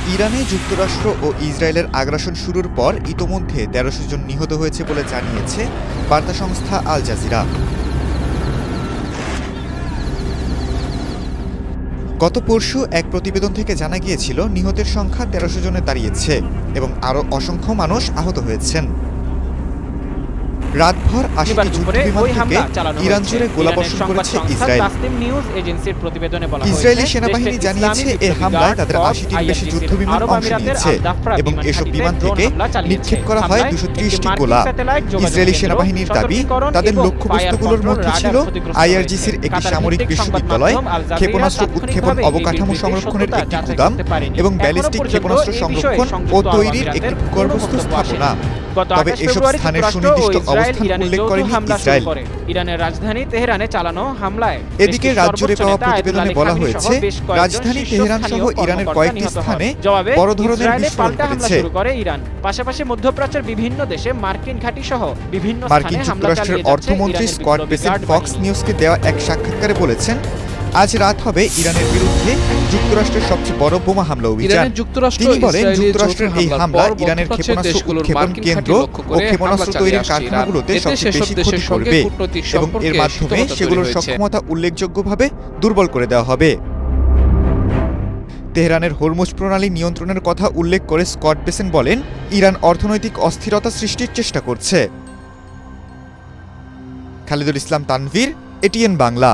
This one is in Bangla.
ইরানে যুক্তরাষ্ট্র ও ইসরায়েলের আগ্রাসন শুরুর পর ইতোমধ্যে ১৩০০ জন নিহত হয়েছে বলে জানিয়েছে বার্তা সংস্থা আল জাজিরা। গত পরশু এক প্রতিবেদন থেকে জানা গিয়েছিল নিহতের সংখ্যা ১৩০০ জনে দাঁড়িয়েছে এবং আরও অসংখ্য মানুষ আহত হয়েছেন। রাতভর ৮০টি যুদ্ধবিমান থেকে ইরান জুড়ে গোলাবর্ষণ করেছে ইসরায়েল। ইসরায়েলি সেনাবাহিনী জানিয়েছে এই হামলায় তাদের ৮০টির বেশি যুদ্ধবিমান অংশ নিয়েছে এবং এসব বিমান থেকে নিক্ষেপ করা হয় ২৩০টি গোলা। ইসরায়েলি সেনাবাহিনীর দাবি, তাদের লক্ষ্যবস্তুগুলোর মধ্যে ছিল আইআরজিসির একটি সামরিক বিশ্ববিদ্যালয়, ক্ষেপণাস্ত্র উৎক্ষেপণ অবকাঠামো সংরক্ষণের একটি গুদাম এবং ব্যালিস্টিক ক্ষেপণাস্ত্র সংরক্ষণ ও তৈরির একটি ভূগর্ভস্থ স্থাপনা। তবে এসব স্থানের সুনির্দিষ্ট অবস্থান উল্লেখ করেনি ইসরায়েল। ইরানের রাজধানী তেহরানে চালানো হামলায় এদিকে রাজ্যে পাওয়া প্রতিবেদনে বলা হয়েছে, রাজধানী তেহরান সহ ইরানের কয়েকটি স্থানে বড় ধরনের বিস্ফোরণ ঘটেছে। ইরান পাশাপাশি মধ্যপ্রাচ্যের বিভিন্ন দেশে মার্কিন ঘাঁটি সহ বিভিন্ন মার্কিন যুক্তরাষ্ট্রের অর্থমন্ত্রী স্কট বেসেন্ট ফক্স নিউজকে দেওয়া এক সাক্ষাৎকারে বলেছেন, আজ রাত হবে ইরানের বিরুদ্ধে যুক্তরাষ্ট্রের সবচেয়ে বড় বোমা হামলা অভিযান। তিনি বলেন, যুক্তরাষ্ট্রের এই হামলা ইরানের ক্ষেপণাস্ত্র উৎক্ষেপণ কেন্দ্র ও ক্ষেপণাস্ত্র তৈরির কারখানাগুলোতে সবচেয়ে বেশি ক্ষতি করবে এবং এর মাধ্যমে সেগুলোর সক্ষমতা উল্লেখযোগ্যভাবে দুর্বল করে দেওয়া হবে। তেহরানের হরমুজ প্রণালী নিয়ন্ত্রণের কথা উল্লেখ করে স্কট বেসেন্ট বলেন, ইরান অর্থনৈতিক অস্থিরতা সৃষ্টির চেষ্টা করছে। খালিদুল ইসলাম তানভীর, এটিএন বাংলা।